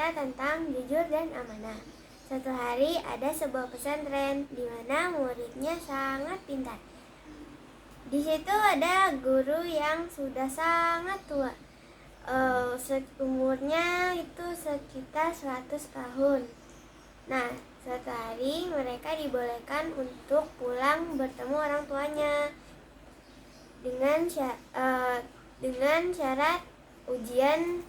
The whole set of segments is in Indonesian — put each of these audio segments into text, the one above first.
bercerita tentang jujur dan amanah. Suatu hari ada sebuah pesantren di mana muridnya sangat pintar. Di situ ada guru yang sudah sangat tua. Umurnya itu sekitar 100 tahun. Nah, suatu hari mereka dibolehkan untuk pulang bertemu orang tuanya dengan syarat ujian.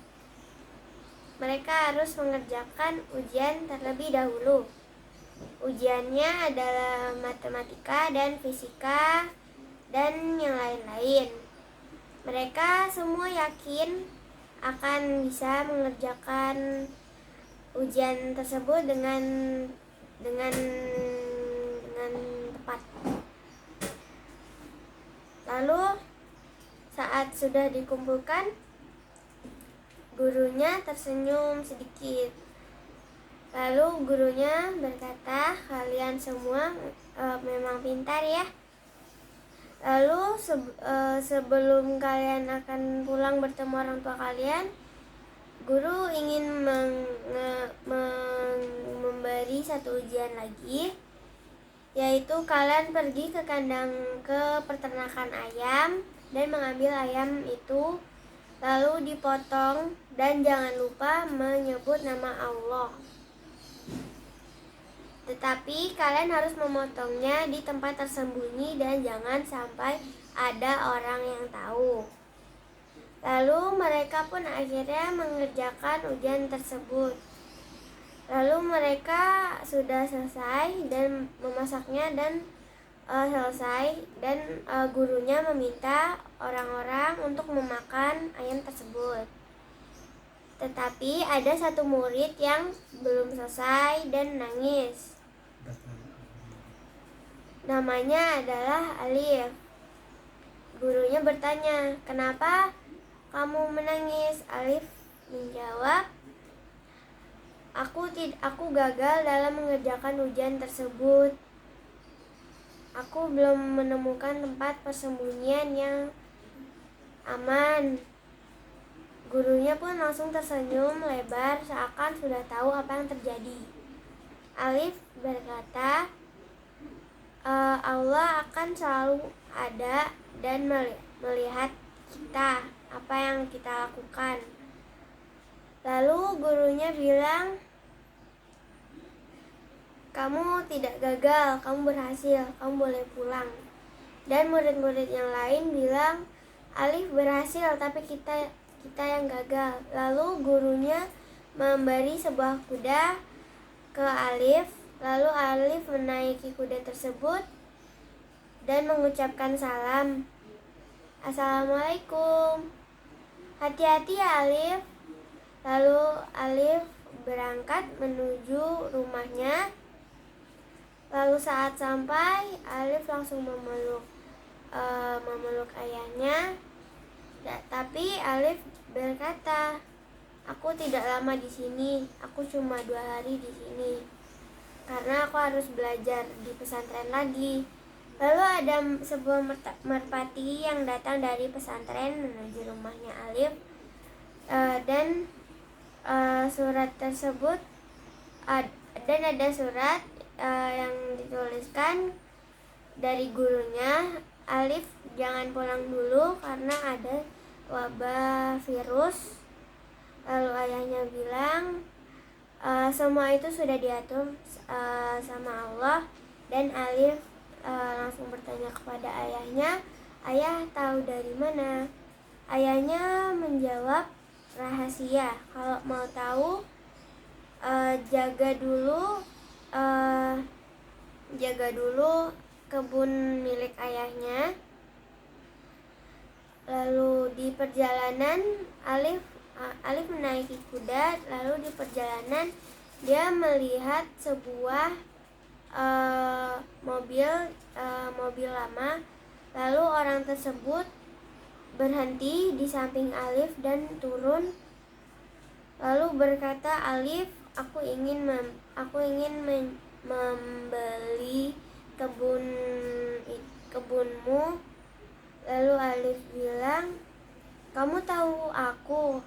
Mereka harus mengerjakan ujian terlebih dahulu. Ujiannya adalah matematika dan fisika dan yang lain-lain. Mereka semua yakin akan bisa mengerjakan ujian tersebut dengan tepat. Lalu saat sudah dikumpulkan, gurunya tersenyum sedikit. Lalu gurunya berkata, "Kalian semua memang pintar ya. Lalu sebelum kalian akan pulang bertemu orang tua kalian, guru ingin memberi satu ujian lagi, yaitu kalian pergi ke peternakan ayam dan mengambil ayam itu, lalu dipotong dan jangan lupa menyebut nama Allah. Tetapi kalian harus memotongnya di tempat tersembunyi dan jangan sampai ada orang yang tahu." Lalu mereka pun akhirnya mengerjakan ujian tersebut. Lalu mereka sudah selesai dan memasaknya dan gurunya meminta orang-orang untuk memakan ayam tersebut. Tetapi ada satu murid yang belum selesai dan nangis. Namanya adalah Alif. Gurunya bertanya, "Kenapa kamu menangis?" Alif menjawab, Aku gagal dalam mengerjakan ujian tersebut. Aku belum menemukan tempat persembunyian yang aman." Gurunya pun langsung tersenyum lebar seakan sudah tahu apa yang terjadi. Alif berkata, Allah akan selalu ada dan melihat kita, apa yang kita lakukan. Lalu gurunya bilang, "Kamu tidak gagal, kamu berhasil, kamu boleh pulang." Dan murid-murid yang lain bilang, "Alif berhasil, tapi kita yang gagal." Lalu gurunya memberi sebuah kuda ke Alif. Lalu Alif menaiki kuda tersebut dan mengucapkan salam, "Assalamualaikum. Hati-hati ya Alif." Lalu Alif berangkat menuju rumahnya. Lalu saat sampai, Alif langsung memeluk ayahnya. Tapi Alif berkata, "Aku tidak lama di sini. Aku cuma 2 hari di sini, karena aku harus belajar di pesantren lagi." Lalu ada sebuah merpati yang datang dari pesantren menuju rumahnya Alif, dan surat tersebut dan ada surat yang dituliskan dari gurunya, "Alif jangan pulang dulu karena ada wabah virus." Lalu ayahnya bilang, semua itu sudah diatur sama Allah. Dan Alif langsung bertanya kepada ayahnya, "Ayah tahu dari mana?" Ayahnya menjawab, "Rahasia. Kalau mau tahu, jaga dulu kebun milik ayahnya." Lalu di perjalanan Alif menaiki kuda. Lalu di perjalanan dia melihat sebuah mobil lama. Lalu orang tersebut berhenti di samping Alif dan turun. Lalu berkata, "Alif, aku ingin membeli kebunmu." Lalu Alif bilang, "Kamu tahu aku?"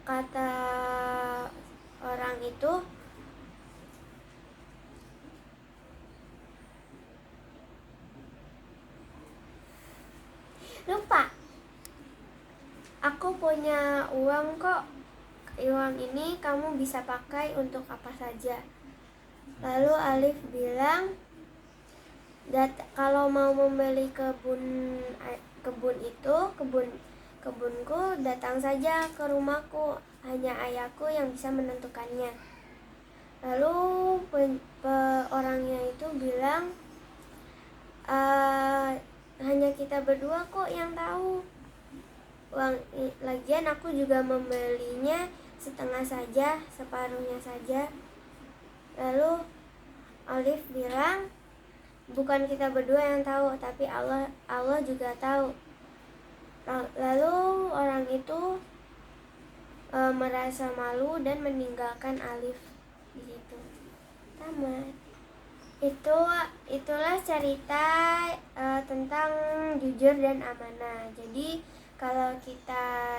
Kata itu lupa. Aku punya uang kok. Uang ini kamu bisa pakai untuk apa saja. Lalu Alif bilang, kalau mau membeli kebunku, datang saja ke rumahku. Hanya ayahku yang bisa menentukannya. Lalu orangnya itu bilang, hanya kita berdua kok yang tahu. Lagian aku juga membelinya setengah saja, separuhnya saja. Lalu Alif bilang, bukan kita berdua yang tahu, tapi Allah juga tahu. Lalu orang itu merasa malu dan meninggalkan Alif di situ. Tamat. Itulah cerita tentang jujur dan amanah. Jadi kalau kita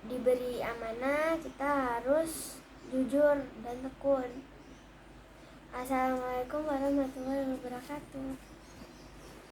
diberi amanah, kita harus jujur dan tekun. Assalamualaikum warahmatullahi wabarakatuh.